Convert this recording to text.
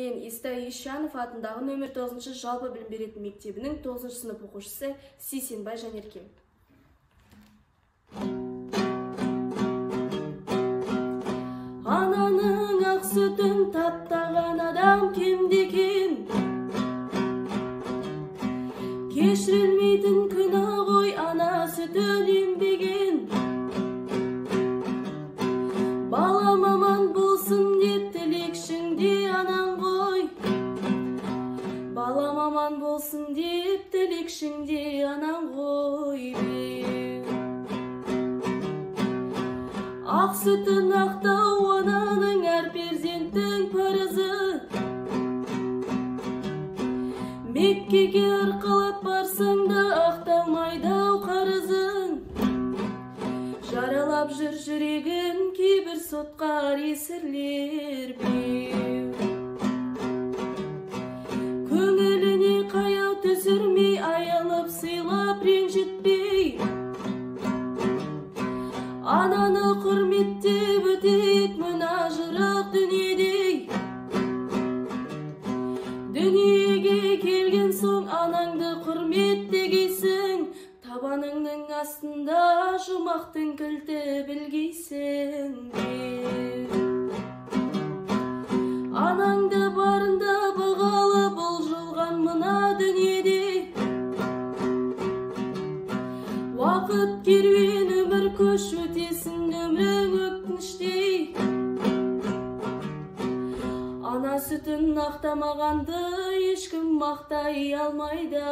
мен Истай Ишанов атындағы нөмір 9 жалпы білім беретін мектебінің 9 сынып оқушысы Сисенбай Жанерке. Ананың ақ сүтін таптаған адам кемде-кем, кешірілмейтін күні ғой ана сүтін ембеген. Балам аман болсын деп тілекшіңде анаң ғой. Балам аман болсын деп тілекшіңде анаң ғой. Ақ сүтін ақтау ананың әр перзенттің парызы. Меккеге арқалап барсаң да ақталмайды-ау қарызың. Жаралап жүр жүрегін кейбір сотқар есірлер беу. Көңіліне қаяу түсірмей, аялып сыйлап ренжітпей, ананы құрметтеп өтейік мына жырақ дүниедей. Дүниеге келген соң анаңды құрметтегейсің, табаныңның астында жұмақтың кілті білгейсің. Анаңды барында бағалы бұлжылған мына дүниеде. Уақыт керуен өмір көш өтесін өмірің өкініштей. Ана сүтін ақтамағанды ешкім мақтай алмайды.